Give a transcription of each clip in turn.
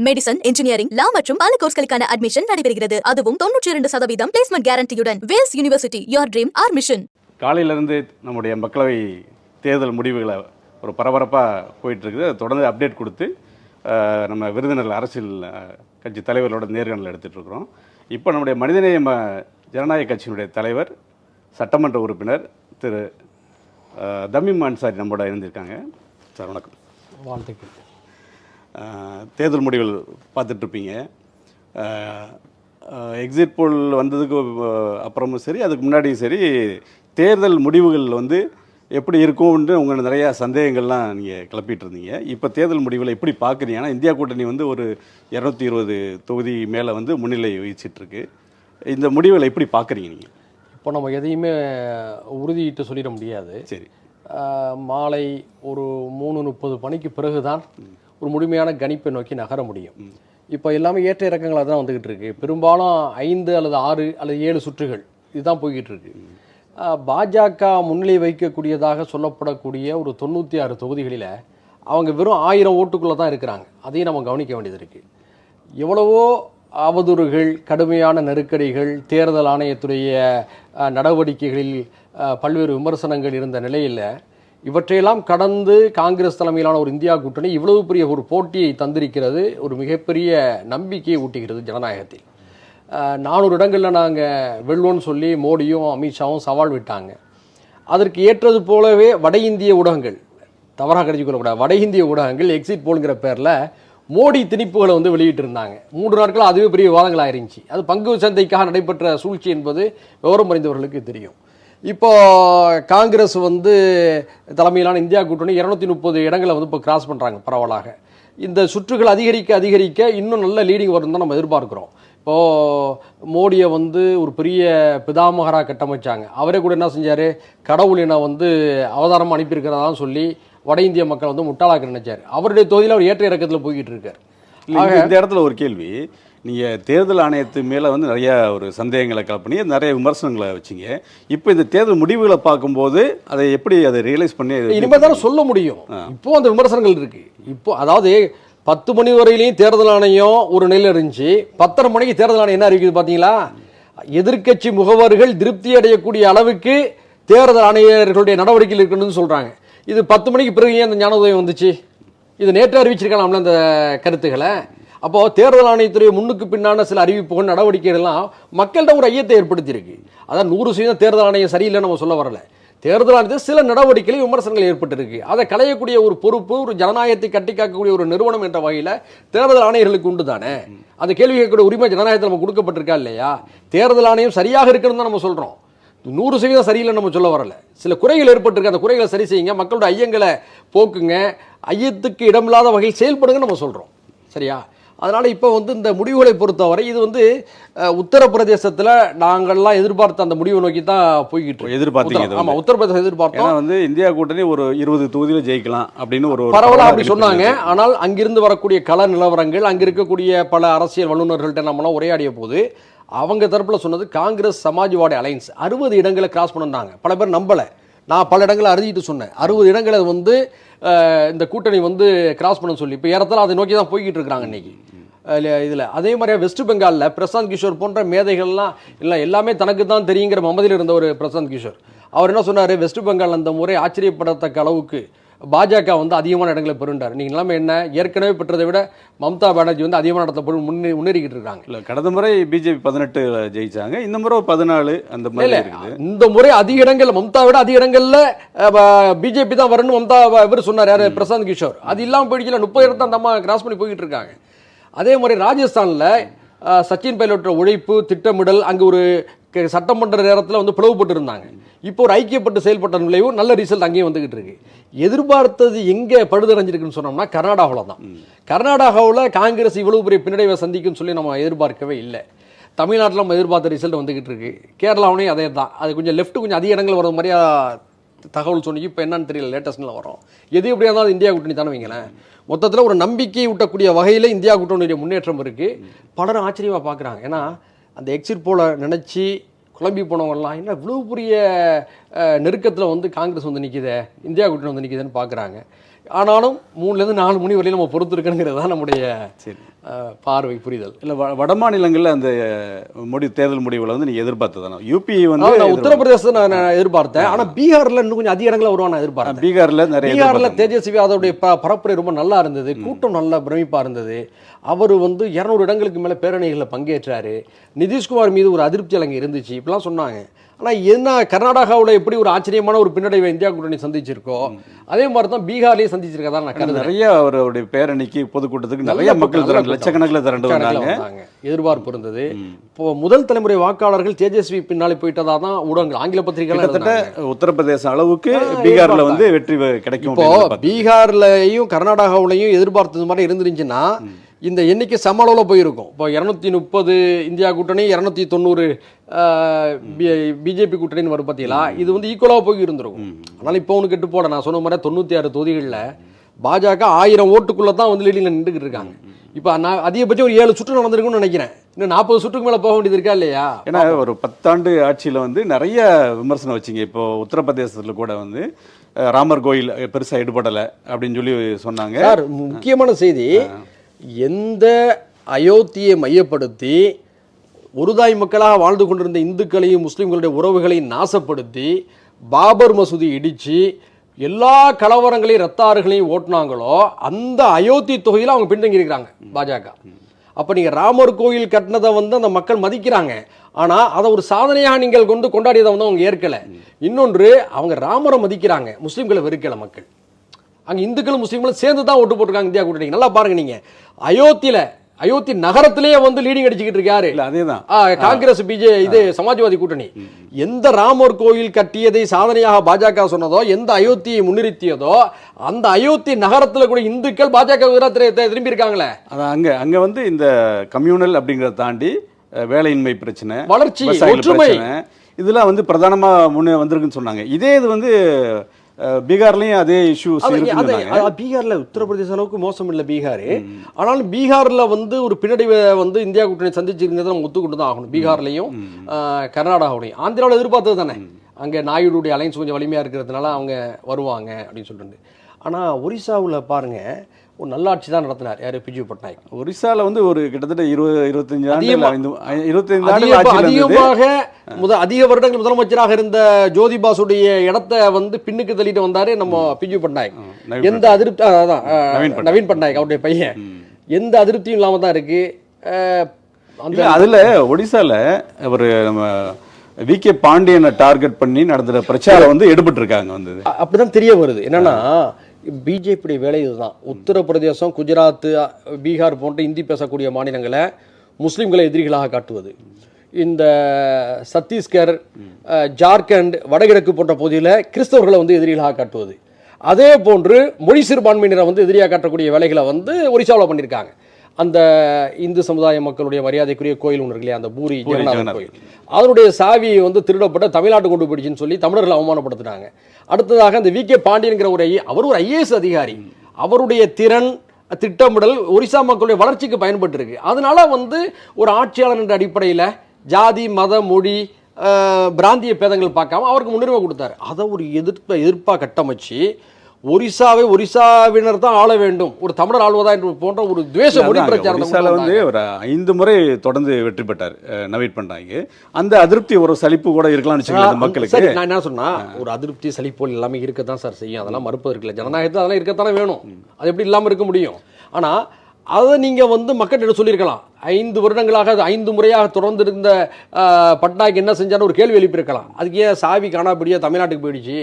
Medicine, engineering, லா மற்றும் பல கோர்ஸ்களுக்கான admission நடைபெறுகிறது. அதுவும் 92% பிளேஸ்மெண்ட் கேரண்டியுடன். Vels university, your dream our mission. காலையிலேருந்து நம்முடைய மக்களவை தேர்தல் முடிவுகளை ஒரு பரபரப்பாக போயிட்டுருக்குது. அதை தொடர்ந்து அப்டேட் கொடுத்து நம்ம விருதுநகர் அரசியல் கட்சி தலைவர்களோட நேர்காணல் எடுத்துகிட்ருக்குறோம். இப்போ நம்முடைய மனிதநேய ஜனநாயக கட்சியினுடைய தலைவர், சட்டமன்ற உறுப்பினர் திரு தமீம் அன்சாரி நம்மளோட இருந்திருக்காங்க. சார் வணக்கம். வாழ்த்துக்கள். தேர்தல் முடிவுகள் பார்த்துட்ருப்பீங்க. எக்ஸிட் போல் வந்ததுக்கு அப்புறமும் சரி, அதுக்கு முன்னாடியும் சரி, தேர்தல் முடிவுகள் எப்படி இருக்கும்னு உங்கள் நிறையா சந்தேகங்கள்லாம் நீங்கள் கிளப்பிட்டு இருந்தீங்க. இப்போ தேர்தல் முடிவுகளை எப்படி பார்க்குறீங்க? ஏன்னா இந்தியா கூட்டணி ஒரு 220 தொகுதி மேலே முன்னிலை வகிச்சிட்ருக்கு. இந்த முடிவுகளை எப்படி பார்க்குறீங்க நீங்கள்? இப்போ நம்ம எதையுமே உறுதியிட்டு சொல்லிட முடியாது. சரி, மாலை ஒரு 3:30 மணிக்கு பிறகு தான் ஒரு முழுமையான கணிப்பை நோக்கி நகர முடியும். இப்போ எல்லாமே ஏற்ற இறக்கங்களாக தான் வந்துக்கிட்டு இருக்கு. பெரும்பாலும் 5 அல்லது 6 அல்லது 7 சுற்றுகள் இதுதான் போய்கிட்டு இருக்கு. பாஜக முன்னிலை வைக்கக்கூடியதாக சொல்லப்படக்கூடிய ஒரு 96 தொகுதிகளில் அவங்க வெறும் 1000 ஓட்டுக்குள்ளே தான் இருக்கிறாங்க. அதையும் நம்ம கவனிக்க வேண்டியது இருக்குது. எவ்வளவோ அவதூறுகள், கடுமையான நெருக்கடிகள், தேர்தல் ஆணையத்துடைய நடவடிக்கைகளில் பல்வேறு விமர்சனங்கள் இருந்த நிலையில் இவற்றையெல்லாம் கடந்து காங்கிரஸ் தலைமையிலான ஒரு இந்தியா கூட்டணி இவ்வளவு பெரிய ஒரு போட்டியை தந்திருக்கிறது. ஒரு மிகப்பெரிய நம்பிக்கையை ஊட்டுகிறது ஜனநாயகத்தில். 400 இடங்களில் நாங்கள் வெல்வோன்னு சொல்லி மோடியும் அமித்ஷாவும் சவால் விட்டாங்க. அதற்கு ஏற்றது போலவே வட இந்திய ஊடகங்கள், தவறாக கருதிக்கொள்ளக்கூடாது, வட இந்திய ஊடகங்கள் எக்ஸிட் போல்ங்கிற பேரில் மோடி திணிப்புகளை வெளியிட்டிருந்தாங்க. 3 நாட்கள் அதுவே பெரிய விவாதங்கள் ஆயிருந்துச்சு. அது பங்கு சந்தைக்காக நடைபெற்ற சூழ்ச்சி என்பது விவரம் அறிந்தவர்களுக்கு தெரியும். இப்போ காங்கிரஸ் தலைமையிலான இந்தியா கூட்டணி 230 இடங்களை இப்போ கிராஸ் பண்ணுறாங்க பரவலாக. இந்த சுற்றுகள் அதிகரிக்க அதிகரிக்க இன்னும் நல்ல லீடிங் வரும் தான் நம்ம எதிர்பார்க்குறோம். இப்போது மோடியை ஒரு பெரிய பிதாமகராக கட்டமைச்சாங்க. அவரே கூட என்ன செஞ்சார், கடவுள் என்னை அவதாரமாக அனுப்பியிருக்கிறதான்னு சொல்லி வட இந்திய மக்கள் முட்டாளாக்க நினைச்சார். அவருடைய தொகுதியில் அவர் ஏற்ற இறக்கத்தில் போய்கிட்டு இருக்கார். இந்த இடத்துல ஒரு கேள்வி, நீங்கள் தேர்தல் ஆணையத்து மேலே நிறையா ஒரு சந்தேகங்களை கிளப்பி நிறைய விமர்சனங்களை வச்சிங்க. இப்போ இந்த தேர்தல் முடிவுகளை பார்க்கும்போது அதை எப்படி அதை ரியலைஸ் பண்ணி இனிமேல் தானே சொல்ல முடியும். இப்போ அந்த விமர்சனங்கள் இருக்குது. இப்போ அதாவது 10 மணி வரையிலையும் தேர்தல் ஆணையம் ஒரு நிலையில் இருந்துச்சு. 10:30 மணிக்கு தேர்தல் ஆணையம் என்ன அறிவிக்குது பார்த்தீங்களா? எதிர்க்கட்சி முகவர்கள் திருப்தி அடையக்கூடிய அளவுக்கு தேர்தல் ஆணையர்களுடைய நடவடிக்கைகள் இருக்குன்னு சொல்கிறாங்க. இது 10 மணிக்கு பிறகு ஏன் அந்த ஞானோதயம் வந்துச்சு? இது நேற்று அறிவிச்சிருக்கலாம்ல அந்த கருத்துக்களை. அப்போது தேர்தல் ஆணையத்துடைய முன்னுக்கு பின்னான சில அறிவிப்புகள், நடவடிக்கைகள்லாம் மக்கள்கிட்ட ஒரு ஐயத்தை ஏற்படுத்தியிருக்கு. அதான் 100% தேர்தல் ஆணையம் சரியில்லை நம்ம சொல்ல வரல. தேர்தல் ஆணையத்தில் சில நடவடிக்கைகள், விமர்சனங்கள் ஏற்பட்டிருக்கு. அதை களையக்கூடிய ஒரு பொறுப்பு ஒரு ஜனநாயகத்தை கட்டி காக்கக்கூடிய ஒரு நிறுவனம் என்ற வகையில் தேர்தல் ஆணையர்களுக்கு உண்டு தானே. அந்த கேள்வி கேட்கக்கூடிய உரிமை ஜனநாயகத்தில் நம்ம கொடுக்கப்பட்டிருக்கா இல்லையா? தேர்தல் ஆணையம் சரியாக இருக்குன்னு தான் நம்ம சொல்கிறோம். 100% சரியில்லை நம்ம சொல்ல வரல. சில குறைகள் ஏற்பட்டிருக்கு. அந்த குறைகளை சரி செய்யுங்க, மக்களோட ஐயங்களை போக்குங்க, ஐயத்துக்கு இடமில்லாத வகையில் செயல்படுங்க நம்ம சொல்கிறோம். சரியா? அதனால் இப்போ இந்த முடிவுகளை பொறுத்தவரை இது உத்தரப்பிரதேசத்தில் நாங்கள்லாம் எதிர்பார்த்த அந்த முடிவை நோக்கி தான் போய்கிட்டு எதிர்பார்த்தீங்க. ஆமாம், உத்தரப்பிரதேசம் எதிர்பார்த்தோம். இந்தியா கூட்டணி ஒரு 20 தொகுதியில் ஜெயிக்கலாம் அப்படின்னு ஒரு பரவலாக அப்படி சொன்னாங்க. ஆனால் அங்கிருந்து வரக்கூடிய கள நிலவரங்கள், அங்கே இருக்கக்கூடிய பல அரசியல் வல்லுநர்கள்ட்ட நம்மளாம் உரையாடிய போது அவங்க தரப்பில் சொன்னது காங்கிரஸ் சமாஜ்வாடி அலையன்ஸ் 60 இடங்களை கிராஸ் பண்ணாங்க. பல பேர் நம்பலை. நான் பல இடங்களை அறிஞ்சிட்டு சொன்னேன். 60 இடங்களை இந்த கூட்டணி கிராஸ் பண்ண சொல்லி இப்போ ஏறத்தாலும் அதை நோக்கி தான் போய்கிட்டு இருக்கிறாங்க இன்னைக்கு இதில். அதே மாதிரியா வெஸ்ட் பெங்காலில் பிரசாந்த் கிஷோர் போன்ற மேதைகள்லாம் இல்லை, எல்லாமே தனக்கு தான் தெரியுங்கிற மமதியில் இருந்த ஒரு பிரசாந்த் கிஷோர் அவர் என்ன சொன்னார், வெஸ்ட் பெங்கால் அந்த முறை ஆச்சரியப்படத்தக்க அளவுக்கு பாஜக அதிகமான இடங்களை பெறுண்டார். நீங்கள் எல்லாமே என்ன, ஏற்கனவே பெற்றதை விட மம்தா பானர்ஜி அதிகமான இடத்த போய் முன்னேறிக்கிட்டு இருக்காங்க. இல்லை, கடந்த முறை பிஜேபி 18 ஜெயிச்சாங்க, இந்த முறை 14 அந்த மாதிரி. இந்த முறை அதிக இடங்கள் மம்தா விட அதிக இடங்கள்ல பிஜேபி தான் வரணும் மம்தா இவர் சொன்னார். யார்? பிரசாந்த் கிஷோர். அது இல்லாமல் போயிடுச்சுல 30 இடத்த அந்த அம்மா கிராஸ் பண்ணி போய்கிட்டு இருக்காங்க. அதே மாதிரி ராஜஸ்தானில் சச்சின் பைலட்டோட உழைப்பு, திட்டமிடல், அங்கே ஒரு சட்டமன்ற நேரத்தில் பிளவுபட்டு இருந்தாங்க. இப்போ ஒரு ஐக்கியப்பட்டு செயல்பட்ட நிலையும் நல்ல ரிசல்ட் அங்கேயும் வந்துகிட்டு இருக்கு. எதிர்பார்த்தது எங்கே படுதடைஞ்சிருக்குன்னு சொன்னோம்னா கர்நாடகாவில் தான். கர்நாடகாவில் காங்கிரஸ் இவ்வளவு பெரிய பின்னடைவை சந்திக்குன்னு சொல்லி நம்ம எதிர்பார்க்கவே இல்லை. தமிழ்நாட்டில் நம்ம எதிர்பார்த்த ரிசல்ட் வந்துகிட்டு இருக்கு. கேரளாவுனையும் அதே தான். அது கொஞ்சம் லெஃப்ட் கொஞ்சம் அதிக இடங்கள் வர மாதிரியா தகவல் சொன்னி இப்போ என்னன்னு தெரியல, லேட்டஸ்ட்டில் வரும். எது எப்படியா இருந்தாலும் இந்தியா கூட்டணி தானே வைங்களேன். மொத்தத்தில் ஒரு நம்பிக்கையை ஊட்டக்கூடிய வகையில் இந்தியா கூட்டணியுடைய முன்னேற்றம் இருக்குது. பலரும் ஆச்சரியமாக பார்க்குறாங்க. ஏன்னா அந்த எக்ஸிட் போல நினச்சி குழம்பி போனவங்கலாம் என்ன இவ்வளோ பெரிய நெருக்கத்தில் காங்கிரஸ் நிற்கிதே, இந்தியா கூட்டணி நிற்கிதுன்னு பார்க்குறாங்க. ஆனாலும் 3லேருந்து 4 மணி வரையிலும் நம்ம பொறுத்து இருக்கணுங்கிறது தான் நம்முடைய பார்வை புரிதல். இல்லை வட மாநிலங்களில் அந்த தேர்தல் முடிவுகளை வந்து நீங்கள் எதிர்பார்த்ததானே? யூபி வந்து நான் உத்தரப்பிரதேசத்தை நான் எதிர்பார்த்தேன். ஆனால் பீகாரில் இன்னும் கொஞ்சம் அதிக இடங்களில் வருவான் நான் எதிர்பார்த்தேன். பீகாரில் தேஜஸ்வி யாதவுடைய பரப்புரை ரொம்ப நல்லா இருந்தது, கூட்டம் நல்லா பிரமிப்பாக இருந்தது. அவர் வந்து 200 இடங்களுக்கு மேலே பேரணிகளில் பங்கேற்றாரு. நிதிஷ்குமார் மீது ஒரு அதிருப்தி அங்கே இருந்துச்சு, இப்படிலாம் சொன்னாங்க. ஆனால் என்ன கர்நாடகாவில் எப்படி ஒரு ஆச்சரியமான ஒரு பின்னடைவை இந்தியா கூட்டணி சந்திச்சிருக்கோ அதே மாதிரி தான் பீகார்லேயே சந்திச்சிருக்கதா நான் கருதுறேன். நிறைய அவருடைய பேரணிக்கு பொதுக்கூட்டத்துக்கு நிறைய மக்கள் லட்சக்கணக்கில் திரண்டு வந்தாங்க. எதிர்பார்ப்பு இருந்தது. இப்போ முதல் தலைமுறை வாக்காளர்கள் தேஜஸ்வி பின்னாலே போயிட்டதா தான் ஊடகங்கள் ஆங்கில பத்திரிகைகள் கிட்டத்தட்ட உத்தரப்பிரதேச அளவுக்கு பீகார்ல வந்து வெற்றி கிடைக்கும். இப்போ பீகார்லையும் கர்நாடகாவிலையும் எதிர்பார்த்தது மாதிரி இருந்துருந்துச்சுன்னா இந்த எண்ணிக்கை சம அளவில் போயிருக்கும். இப்போ 230 இந்தியா கூட்டணி, 290 பிஜேபி கூட்டணின்னு வரும் பார்த்தீங்களா, இது வந்து ஈக்குவலாக போய் இருந்திருக்கும். அதனால் இப்போ ஒன்று கெட்டு போட நான் சொன்ன மாதிரி 96 தொகுதிகளில் பாஜக 1000 ஓட்டுக்குள்ளே தான் வந்து லீடிங்கில் நின்றுக்கிட்டு இருக்காங்க. இப்போ நான் அதிகபட்சம் ஒரு 7 சுற்று நடந்திருக்குன்னு நினைக்கிறேன். இன்னும் 40 சுற்றுக்கு மேலே போக வேண்டியது இருக்கா இல்லையா? ஏன்னா ஒரு 10 ஆண்டு ஆட்சியில் வந்து நிறைய விமர்சனம் வச்சிங்க. இப்போ உத்தரப்பிரதேசத்தில் கூட வந்து ராமர் கோயில் பெருசாக ஈடுபடலை அப்படின்னு சொல்லி சொன்னாங்க. சார், முக்கியமான செய்தி, எந்த அயோத்தியை மையப்படுத்தி ஒருதாய் மக்களாக வாழ்ந்து கொண்டிருந்த இந்துக்களையும் முஸ்லிம்களுடைய உறவுகளையும் நாசப்படுத்தி பாபர் மசூதி இடித்து எல்லா கலவரங்களையும் ரத்தாறுகளையும் ஓட்டினாங்களோ அந்த அயோத்தி தொகையில் அவங்க பின்தங்கி இருக்கிறாங்க பாஜக. அப்போ நீங்கள் ராமர் கோயில் கட்டினதை வந்து அந்த மக்கள் மதிக்கிறாங்க, ஆனால் அதை ஒரு சாதனையாக நீங்கள் கொண்டாடியதை வந்து அவங்க ஏற்கலை. இன்னொன்று, அவங்க ராமரை மதிக்கிறாங்க, முஸ்லீம்களை வெறுக்கலை மக்கள். அங்கே இந்துக்களும் முஸ்லீம்களும் சேர்ந்து தான் ஓட்டு போட்டிருக்காங்க இந்தியா கூட்டணி. நல்லா பாருங்க, நீங்கள் அயோத்தி நகரத்திலேயே வந்து லீடிங் அடிச்சுக்கிட்டு இருக்காரு. அதேதான் காங்கிரஸ் இது சமாஜ்வாதி கூட்டணி. எந்த ராமர் கோயில் கட்டியதை சாதனையாக பாஜக சொன்னதோ, எந்த அயோத்தியை முன்னிறுத்தியதோ, அந்த அயோத்தி நகரத்தில் கூட இந்துக்கள் பாஜக திரும்பி இருக்காங்களே. அங்க வந்து இந்த கம்யூனல் அப்படிங்கறத தாண்டி வேலையின்மை பிரச்சனை, வளர்ச்சி, ஒற்றுமை, இதெல்லாம் வந்து பிரதானமா முன்னே வந்திருக்குன்னு சொன்னாங்க. இதே இது வந்து பீகார்லயும் அதே இஷ்யூஸ் இருக்கு. பீகார்ல உத்தரப்பிரதேச அளவுக்கு மோசம் இல்லை பீகார். ஆனாலும் பீகார்ல வந்து ஒரு பின்னடைவை வந்து இந்தியா கூட்டணி சந்திச்சிருக்கிறத நம்ம ஒத்துக்கொண்டு தான் ஆகணும். பீகார்லையும் கர்நாடகாவிலையும். ஆந்திராவில் எதிர்பார்த்தது தானே, அங்கே நாயுடுடைய அலைன்ஸ் கொஞ்சம் வலிமையா இருக்கிறதுனால அவங்க வருவாங்க அப்படின்னு சொல்லிட்டு. ஆனா ஒரிசாவில் பாருங்க, ஒரு நல்லாட்சி தான் நடத்தினார். யாரு? பிஜு பட்நாயக். ஒரிசால வந்து ஒரு கிட்டத்தட்ட 25 அதிக வருடங்கள் முதலமைச்சராக இருந்த ஜோதி பாசுடைய இடத்தை வந்து பின்னுக்கு தள்ளிட்டு வந்தாரு நம்ம பிஜு பட்நாயக். எந்த அதிருப்தி, நவீன் பட்நாயக் அவருடைய பையன், எந்த அதிருப்தியும் இல்லாம தான் இருக்கு. அதுல ஒடிசால ஒரு நம்ம வி.கே. பாண்டியனை டார்கெட் பண்ணி நடந்துற பிரச்சாரம் வந்து எடுபட்டு இருக்காங்க. வந்தது அப்படிதான் தெரிய வருது. என்னன்னா பிஜேபியுடைய வேலை இதுதான். உத்தரப்பிரதேசம், குஜராத், பீகார் போன்ற இந்தி பேசக்கூடிய மாநிலங்களை முஸ்லீம்களை எதிரிகளாக காட்டுவது. இந்த சத்தீஸ்கர், ஜார்க்கண்ட், வடகிழக்கு போன்ற பகுதியில் கிறிஸ்தவர்களை வந்து எதிரிகளாக காட்டுவது. அதே போன்று மொழி சிறுபான்மையினரை வந்து எதிரியாக காட்டக்கூடிய வேலைகளை வந்து ஒரிசாவில் பண்ணியிருக்காங்க. அந்த இந்து சமுதாய மக்களுடைய மரியாதைக்குரிய கோயில் ஒன்று இருக்கு இல்லையா, அந்த பூரி ஜெகநாதர் கோயில், அதனுடைய சாவி வந்து திருடப்பட்ட தமிழ்நாட்டு கொண்டு போயிடுச்சுன்னு சொல்லி தமிழர்களை அவமானப்படுத்தினாங்க. அடுத்ததாக அந்த வி.கே. பாண்டியன்கிற அவர் ஒரு IAS அதிகாரி. அவருடைய திறன், திட்டமிடல் ஒரிசா மக்களுடைய வளர்ச்சிக்கு பயன்பட்டு இருக்கு. அதனால வந்து ஒரு ஆட்சியாளர் என்ற அடிப்படையில் ஜாதி, மத, மொழி, பிராந்திய பேதங்கள் பார்க்காம அவருக்கு முன்னுரிமை கொடுத்தாரு. அதை ஒரு எதிர்ப்பாக கட்டமைச்சு ஒரிசாவை ஒரிசாவினர் தான் ஆள வேண்டும், ஒரு தமிழர் ஆள்வதா என்று போன்ற ஒரு துவேஷ மொழி பிரச்சாரம் வந்து ஒரு 5 முறை தொடர்ந்து வெற்றி பெற்றார் நவீன் பட்நாயக். அந்த அதிருப்தி, ஒரு சலிப்பு கூட இருக்கலாம்னு மக்களுக்கு. நான் என்ன சொன்னா, ஒரு அதிருப்தி, சலிப்பு எல்லாமே இருக்கத்தான் சார் செய்யும். அதெல்லாம் மறுப்பது இருக்குல்ல, ஜனநாயகத்தில் அதெல்லாம் இருக்கத்தானே வேணும். அது எப்படி இல்லாமல் இருக்க முடியும்? ஆனா அதை நீங்க வந்து மக்கள் சொல்லியிருக்கலாம். 5 வருடங்களாக 5 முறையாக தொடர்ந்து இருந்த பட்நாயக் என்ன செஞ்சான்னு ஒரு கேள்வி எழுப்பியிருக்கலாம். அதுக்கு ஏன் சாவி காணாபடியா தமிழ்நாட்டுக்கு போயிடுச்சு?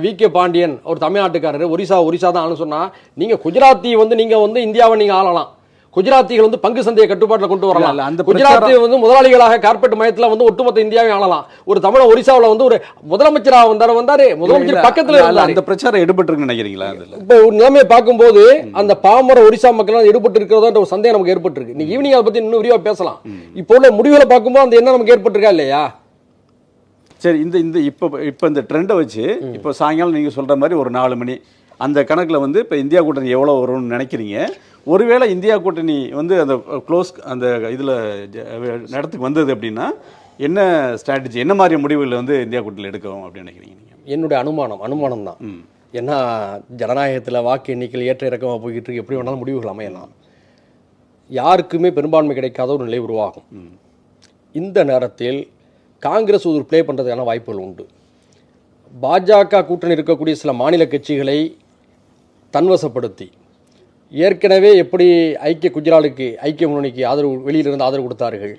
வி.கே. பாண்டியன் ஒரு தமிழ்நாட்டுக்காரர், ஒரிசா தான் சொன்னா, நீங்க குஜராத்தி வந்து நீங்க வந்து இந்தியாவை நீங்க ஆளலாம், குஜராத்திகள் வந்து பங்கு சந்தையை கட்டுப்பாட்டில் கொண்டு வரலாம், அந்த குஜராத்தி வந்து முதலாளிகளாக கார்பரேட் மையத்தில் வந்து ஒட்டுமொத்த இந்தியாவை ஆளலாம். ஒரு தமிழ் ஒரிசாவில் வந்து ஒரு முதலமைச்சராக வந்தாரு, முதலமைச்சர் பக்கத்தில் இருந்தாரு. அந்த பிரச்சாரம் எடுபட்டு நினைக்கிறீங்களா? இப்போ ஒரு நிலைமையை பார்க்கும்போது அந்த பாமர ஒரிசா மக்கள் எடுபட்டு இருக்கிறதா ஒரு சந்தேகம் நமக்கு ஏற்பட்டிருக்கு. இன்னைக்கு ஈவினிங் அதை பத்தி இன்னும் விரிவாக பேசலாம். இப்போ உள்ள முடிவுகளை பார்க்கும்போது அந்த என்ன நமக்கு ஏற்பட்டிருக்கா இல்லையா? சரி, இந்த இப்போ இந்த ட்ரெண்டை வச்சு இப்போ சாயங்காலம் நீங்கள் சொல்கிற மாதிரி ஒரு 4 மணி அந்த கணக்கில் வந்து இப்போ இந்தியா கூட்டணி எவ்வளோ வரும்னு நினைக்கிறீங்க? ஒருவேளை இந்தியா கூட்டணி வந்து அந்த அந்த இதில் நடத்துக்கு வந்தது அப்படின்னா என்ன ஸ்ட்ராட்டஜி, என்ன மாதிரி முடிவுகள் வந்து இந்தியா கூட்டணியில் எடுக்கும் அப்படின்னு நினைக்கிறீங்க நீங்கள்? என்னுடைய அனுமானம் தான். ஏன்னா ஜனநாயகத்தில் வாக்கு எண்ணிக்கையில் ஏற்ற இறக்கமாக போய்கிட்டு இருக்கு, எப்படி வேணாலும் முடிவுகள் அமையலாம். யாருக்குமே பெரும்பான்மை கிடைக்காத ஒரு நிலை உருவாகும். இந்த நேரத்தில் காங்கிரஸ் ஒரு ப்ளே பண்ணுறதுக்கான வாய்ப்புகள் உண்டு. பாஜக கூட்டணி இருக்கக்கூடிய சில மாநில கட்சிகளை தன்வசப்படுத்தி, ஏற்கனவே எப்படி குஜராலுக்கு ஐக்கிய முன்னணிக்கு ஆதரவு, வெளியிலிருந்து ஆதரவு கொடுத்தார்கள்,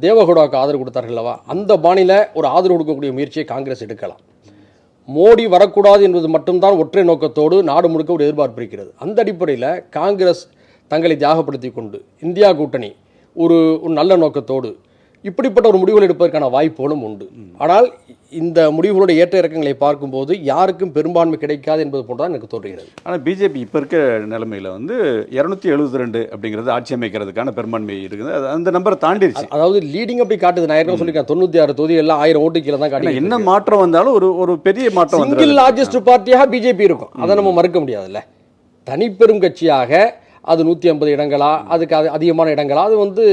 தேவகவுடாவுக்கு ஆதரவு கொடுத்தார்கள் அல்லவா, அந்த மாநில ஒரு ஆதரவு கொடுக்கக்கூடிய முயற்சியை காங்கிரஸ் எடுக்கலாம். மோடி வரக்கூடாது என்பது மட்டும்தான் ஒற்றை நோக்கத்தோடு நாடு முழுக்க ஒரு எதிர்பார்ப்பு இருக்கிறது. அந்த அடிப்படையில் காங்கிரஸ் தங்களை தியாகப்படுத்தி கொண்டு இந்தியா கூட்டணி ஒரு நல்ல நோக்கத்தோடு இப்படிப்பட்ட ஒரு முடிவுகள் எடுப்பதற்கான வாய்ப்புகளும் உண்டு. ஆனால் இந்த முடிவுகளுடைய ஏற்ற இறக்கங்களை பார்க்கும்போது யாருக்கும் பெரும்பான்மை கிடைக்காது என்பது போன்றுதான் எனக்கு தோன்றுகிறது. ஆனால் பிஜேபி இப்போ இருக்க நிலைமையில் வந்து 272 அப்படிங்கிறது ஆட்சி அமைக்கிறதுக்கான பெரும்பான்மை இருக்குது. அது அந்த நம்பரை தாண்டிடுச்சு. அதாவது லீடிங் அப்படி காட்டுது. நான் ஏற்கனவே சொல்லியிருக்கேன், 96 தொகுதி எல்லாம் 1000 ஓட்டு கீழே தான் காட்டுது. என்ன மாற்றம் வந்தாலும் ஒரு பெரிய மாற்றம் வந்து சிங்கிள் லார்ஜஸ்ட் பார்ட்டியாக பிஜேபி இருக்கும். அதை நம்ம மறுக்க முடியாதுல்ல. தனிப்பெரும் கட்சியாக அது 150 இடங்களா, அதுக்கு அதிகமான இடங்களா, அது வந்து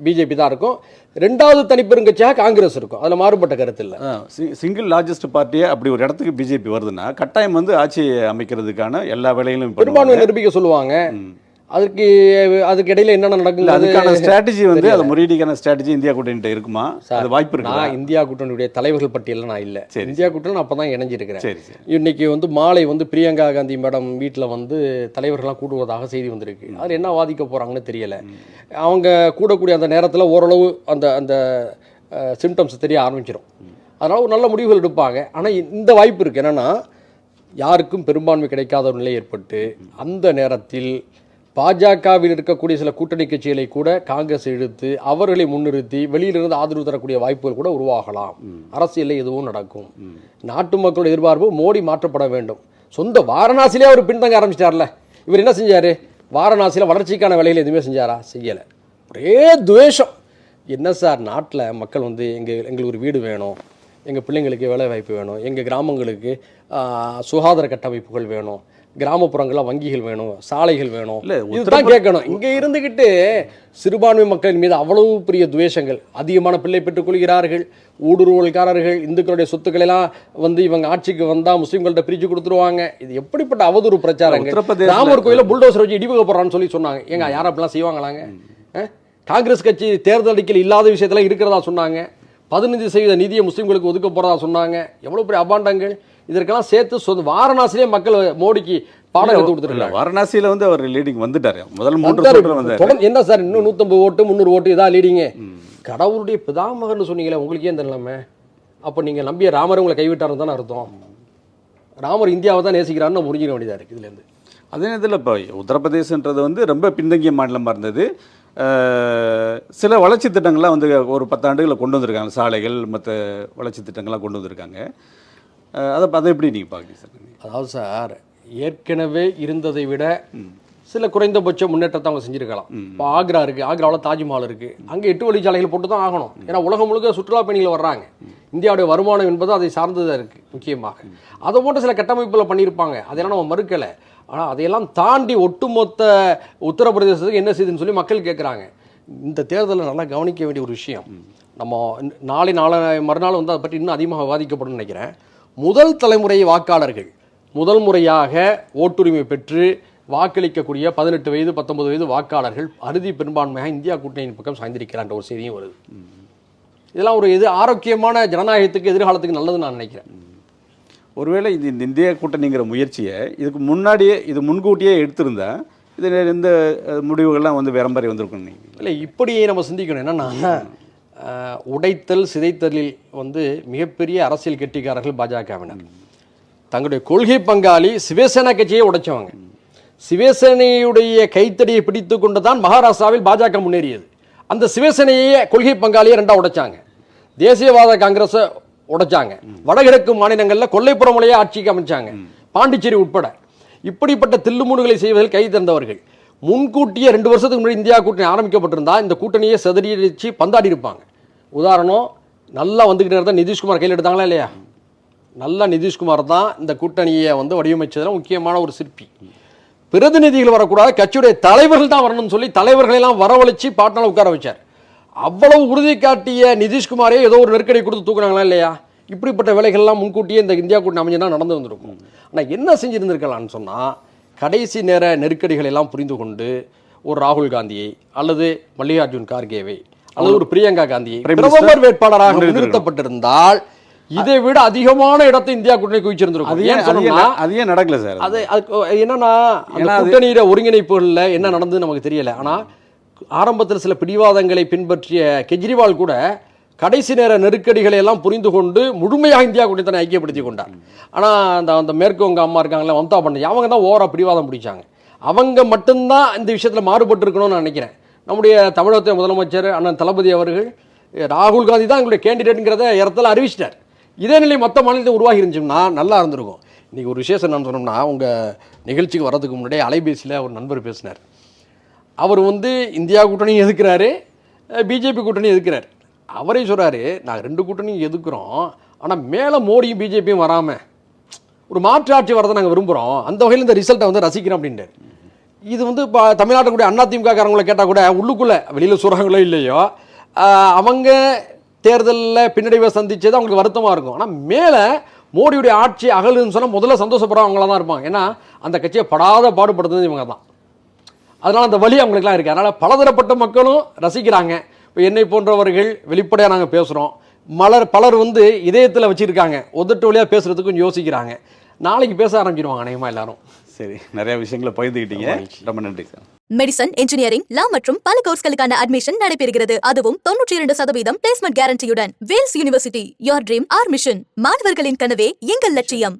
பிஜேபி தான் இருக்கும். ரெண்டாவது தனிப்பெரும் கட்சியாக காங்கிரஸ் இருக்கும். அதில் மாறுபட்ட கருத்து இல்லை. சிங்கிள் லார்ஜஸ்ட் பார்ட்டியே அப்படி ஒரு இடத்துக்கு பிஜேபி வருதுன்னா கட்டாயம் வந்து ஆட்சி அமைக்கிறதுக்கான எல்லா வேலைகளும் பெரும்பான்மை நிரூபிக்க சொல்லுவாங்க. அதுக்கு இடையில என்னென்ன நடக்குது, அதுக்கான ஸ்ட்ராட்டஜி வந்து அது முறியடிக்கான ஸ்ட்ராட்டஜி இந்தியா கூட்டணிகிட்ட இருக்குமா? அது வாய்ப்பு இருக்கு. நான் இந்தியா கூட்டணியுடைய தலைவர்கள் பட்டியலில் நான் இல்லை. இந்தியா கூட்டணி நான் அப்போ தான் இணைஞ்சிருக்கிறேன். இன்னைக்கு வந்து மாலை வந்து பிரியங்கா காந்தி மேடம் வீட்டில் வந்து தலைவர்கள்லாம் கூடுவதாக செய்தி வந்திருக்கு. அதில் என்ன வாதிக்க போகிறாங்கன்னு தெரியலை. அவங்க கூடக்கூடிய அந்த நேரத்தில் ஓரளவு அந்த அந்த சிம்டம்ஸ் தெரிய ஆரம்பிச்சிடும். அதனால் ஒரு நல்ல முடிவுகள் எடுப்பாங்க. ஆனால் இந்த வாய்ப்பு இருக்குது. என்னென்னா, யாருக்கும் பெரும்பான்மை கிடைக்காத ஒரு நிலை ஏற்பட்டு அந்த நேரத்தில் பாஜகவில் இருக்கக்கூடிய சில கூட்டணி கட்சிகளை கூட காங்கிரஸ் எடுத்து அவர்களை முன்னிறுத்தி வெளியிலிருந்து ஆதரவு தரக்கூடிய வாய்ப்புகள் கூட உருவாகலாம். அரசியலில் எதுவும் நடக்கும். நாட்டு மக்களோட எதிர்பார்ப்பு மோடி மாற்றப்பட வேண்டும். சொந்த வாரணாசியிலே அவர் பின்தங்க ஆரம்பிச்சிட்டார்ல. இவர் என்ன செஞ்சார்? வாரணாசியில் வளர்ச்சிக்கான வேலைகள் எதுவுமே செஞ்சாரா? செய்யலை. ஒரே துவேஷம். என்ன சார், நாட்டில் மக்கள் வந்து எங்களுக்கு ஒரு வீடு வேணும், எங்கள் பிள்ளைங்களுக்கு வேலை வாய்ப்பு வேணும், எங்கள் கிராமங்களுக்கு சுகாதார கட்டமைப்புகள் வேணும், கிராமப்புறங்களில் வங்கிகள் வேணும், சாலைகள் வேணும், இதுதான் கேட்கணும். இங்கே இருந்துக்கிட்டு சிறுபான்மை மக்களின் மீது அவ்வளவு பெரிய துவேஷங்கள், அதிகமான பிள்ளை பெற்றுக் கொள்கிறார்கள், ஊடுருவல்காரர்கள், இந்துக்களுடைய சொத்துக்களெல்லாம் வந்து இவங்க ஆட்சிக்கு வந்தால் முஸ்லீம்கள்ட்ட பிரித்து கொடுத்துருவாங்க. இது எப்படிப்பட்ட அவதூறு பிரச்சாரங்கள். ராமர் கோயிலில் புல்டோசர் வச்சு இடிவுக போகிறான்னு சொல்லி சொன்னாங்க. ஏங்க யாரும் அப்படிலாம் செய்வாங்களாங்க? காங்கிரஸ் கட்சி தேர்தல் அறிக்கையில் இல்லாத விஷயத்தெல்லாம் இருக்கிறதா சொன்னாங்க. 15% நிதியை முஸ்லீம்களுக்கு ஒதுக்க போகிறதா சொன்னாங்க. எவ்வளோ பெரிய அபாண்டங்கள். இதற்கெல்லாம் சேர்த்து வாரணாசிலே மக்கள் மோடிக்கு பாடம் எடுத்து கொடுத்துருக்காங்க. வாரணாசியில் வந்து அவர் லீடிங் வந்துட்டார். முதல் 3 வந்து என்ன சார், இன்னும் 150 ஓட்டு 300 ஓட்டு இதான் லீடிங்கு. கடவுளுடைய பிதாமகன் சொன்னீங்களே, உங்களுக்கு ஏன் தெரியலாமே? அப்போ நீங்கள் நம்பிய ராமர் உங்களை கைவிட்டாருன்னு தானே அர்த்தம். ராமர் இந்தியாவை தான் நேசிக்கிறாருன்னு புரிஞ்சிக்க வேண்டியதாக இருக்குது இதுலேருந்து. அதே நேரத்தில் இப்போ உத்தரப்பிரதேசன்றது வந்து ரொம்ப பின்தங்கிய மாநிலமாக இருந்தது. சில வளர்ச்சி திட்டங்கள்லாம் வந்து ஒரு 10 ஆண்டுகளை கொண்டு வந்திருக்காங்க. சாலைகள் மற்ற வளர்ச்சி திட்டங்கள்லாம் கொண்டு வந்திருக்காங்க. அதை எப்படி நீங்கள் பார்க்குறீங்க சார்? அதாவது சார், ஏற்கனவே இருந்ததை விட சில குறைந்தபட்ச முன்னேற்றத்தை அவங்க செஞ்சுருக்கலாம். இப்போ ஆக்ரா இருக்குது, ஆக்ராவில் தாஜ்மஹால் இருக்குது. அங்கே 8 வழிச்சாலைகள் போட்டு தான் ஆகணும். ஏன்னா உலகம் முழுக்க சுற்றுலா பயணிகள் வர்றாங்க. இந்தியாவுடைய வருமானம் என்பது அதை சார்ந்ததாக இருக்குது. முக்கியமாக அதை போன்ற சில கட்டமைப்புகளை பண்ணியிருப்பாங்க. அதெல்லாம் நம்ம மறுக்கலை. ஆனால் அதையெல்லாம் தாண்டி ஒட்டுமொத்த உத்தரப்பிரதேசத்துக்கு என்ன செய்யுதுன்னு சொல்லி மக்கள் கேட்குறாங்க. இந்த தேர்தலில் நல்லா கவனிக்க வேண்டிய ஒரு விஷயம், நம்ம நாளை மறுநாள் வந்து அதை பற்றி இன்னும் அதிகமாக விவாதிக்கப்படும் நினைக்கிறேன். முதல் தலைமுறை வாக்காளர்கள் முதல் முறையாக ஓட்டுரிமை பெற்று வாக்களிக்கக்கூடிய 18 வயது 19 வயது வாக்காளர்கள் அறுதி பெரும்பான்மையாக இந்தியா கூட்டணியின் பக்கம் சாய்ந்திருக்கிறான்ற ஒரு செய்தியும் வருது. இதெல்லாம் ஒரு ஆரோக்கியமான ஜனநாயகத்துக்கு எதிர்காலத்துக்கு நல்லதுன்னு நான் நினைக்கிறேன். ஒருவேளை இந்த இந்தியா கூட்டணிங்கிற முயற்சியை இது முன்கூட்டியே எடுத்திருந்தா இந்த முடிவுகள்லாம் வந்து வேற மாதிரி வந்திருக்கும். இல்லை, இப்படி நம்ம சிந்திக்கணும். என்னன்னா, உடைத்தல் சிதைத்தலில் வந்து மிகப்பெரிய அரசியல் கெட்டிக்காரர்கள் பாஜகவினர். தங்களுடைய கொள்கை பங்காளி சிவசேனா கட்சியை உடைச்சவங்க. சிவசேனையுடைய கைத்தடியை பிடித்து கொண்டு தான் மகாராஷ்டிராவில் பாஜக முன்னேறியது. அந்த சிவசேனையே கொள்கை பங்காளியை 2 உடைச்சாங்க. தேசியவாத காங்கிரஸை உடைச்சாங்க. வடகிழக்கு மாநிலங்களில் கொல்லைப்புறமுறையே ஆட்சிக்கு அமைச்சாங்க, பாண்டிச்சேரி உட்பட. இப்படிப்பட்ட தில்லுமுடுகளை செய்வதில் கை தந்தவர்கள். முன்கூட்டியே 2 வருஷத்துக்கு முன்னாடி இந்தியா கூட்டணி ஆரம்பிக்கப்பட்டிருந்தா இந்த கூட்டணியை செதறிச்சு பந்தாடி இருப்பாங்க. உதாரணம், நல்லா வந்துக்கிட்டு இருந்தால் நிதிஷ்குமார் கையில் எடுத்தாங்களா இல்லையா? நல்லா நிதிஷ்குமார் தான் இந்த கூட்டணியை வந்து வடிவமைச்சதில் முக்கியமான ஒரு சிற்பி. பிரதிநிதிகள் வரக்கூடாது, கட்சியுடைய தலைவர்கள் தான் வரணும்னு சொல்லி தலைவர்களெல்லாம் வரவழைச்சு பாட்னால உட்கார வச்சார். அவ்வளவு உறுதி காட்டிய நிதிஷ்குமாரே ஏதோ ஒரு நெருக்கடி கொடுத்து தூக்குனாங்களா இல்லையா? இப்படிப்பட்ட வேலைகள்லாம் முன்கூட்டியே இந்த இந்தியா கூட்டணி அமைஞ்சா நடந்து வந்திருக்கும். ஆனால் என்ன செஞ்சிருந்திருக்கலாம்னு சொன்னால், கடைசி நேர நெருக்கடிகள் எல்லாம் புரிந்து கொண்டு ஒரு ராகுல் காந்தியை அல்லது மல்லிகார்ஜுன் கார்கேவை அல்லது ஒரு பிரியங்கா காந்தியை Prime Minister பிரதமர் வேட்பாளராக முன்னிறுத்திருக்கணும். முன்னிறுத்தப்பட்டிருந்தால் இதை விட அதிகமான இடத்தை இந்தியா கூட்டணி குவிச்சிருந்திருக்கும். ஏன் சொன்னோம்னா அது ஏன் நடக்கல சார்? அது என்னன்னா அந்த கூட்டணியில ஒருங்கிணைப்புகள்ல என்ன நடந்தது நமக்கு தெரியல. ஆனா ஆரம்பத்தில் சில பிடிவாதங்களை பின்பற்றிய கெஜ்ரிவால் கூட கடைசி நேர நெருக்கடிகளை எல்லாம் புரிந்து கொண்டு முழுமையாக இந்தியா கூட்டணி தன்னை ஐக்கியப்படுத்தி கொண்டார். ஆனா அந்த மேற்கு வங்க அம்மா இருக்காங்களே, மம்தா பானர்ஜி, அவங்க தான் ஓவரா பிடிவாதம் பிடிச்சாங்க. அவங்க மட்டும்தான் இந்த விஷயத்துல மாறுபட்டு இருக்கணும்னு நினைக்கிறேன். நம்முடைய தமிழகத்தின் முதலமைச்சர் அண்ணன் தளபதி அவர்கள் ராகுல் காந்தி தான் எங்களுடைய கேண்டிடேட்ங்கிறத இடத்துல அறிவிச்சிட்டார். இதே நிலை மற்ற மாநிலத்தை உருவாகி இருந்துச்சுன்னா நல்லா இருந்திருக்கும். இன்னைக்கு ஒரு விசேஷம் என்னன்னு சொன்னோம்னா, உங்க நிகழ்ச்சிக்கு வர்றதுக்கு முன்னாடியே அலைபேசியில் ஒரு நண்பர் பேசினார். அவர் இந்தியா கூட்டணியும் எதுக்குறாரு, பிஜேபி கூட்டணியும் எதுக்குறாரு. அவரே சொல்றாரு, நாங்கள் 2 கூட்டணியும் எதுக்குறோம், ஆனால் மேலே மோடியும் பிஜேபியும் வராமல் ஒரு மாற்று ஆட்சி வரதை நாங்கள் விரும்புகிறோம், அந்த வகையில் இந்த ரிசல்ட்டை ரசிக்கிறோம் அப்படின்ட்டு. இது இப்போ தமிழ்நாட்டில் கூட அதிமுக காரங்களை கேட்டால் கூட உள்ளுக்குள்ளே வெளியில் சொல்கிறாங்களோ இல்லையோ, அவங்க தேர்தலில் பின்னடைவை சந்திச்சது அவங்களுக்கு வருத்தமாக இருக்கும். ஆனால் மேலே மோடியுடைய ஆட்சி அகலுன்னு சொன்னால் முதல்ல சந்தோஷப்படுறவங்களா தான் இருப்பாங்க. ஏன்னா அந்த கட்சியை படாத பாடுபடுத்துறது இவங்க தான். அதனால் அந்த வழி அவங்களுக்குலாம் இருக்குது. அதனால் பலதரப்பட்ட மக்களும் ரசிக்கிறாங்க. இப்போ என்னை போன்றவர்கள் வெளிப்படையாக நாங்கள் பேசுகிறோம். பலர் இதயத்தில் வச்சுருக்காங்க, உதட்டு வழியாக பேசுகிறதுக்கு கொஞ்சம் யோசிக்கிறாங்க. நாளைக்கு பேச ஆரம்பிச்சிருவாங்க அநேகமாக எல்லாரும். சரி, நிறைய விஷயங்களை பகிர்ந்துக்கிட்டீங்க. ரொம்ப நன்றி சார். மெடிசன், இன்ஜினியரிங், லா மற்றும் பல கோர்ஸ்களுக்கான அட்மிஷன் நடைபெறுகிறது. அதுவும் 92% பிளேஸ்மெண்ட் கேரண்டியுடன். Vels university, your dream our mission. மாணவர்களின் கனவே எங்கள் லட்சியம்.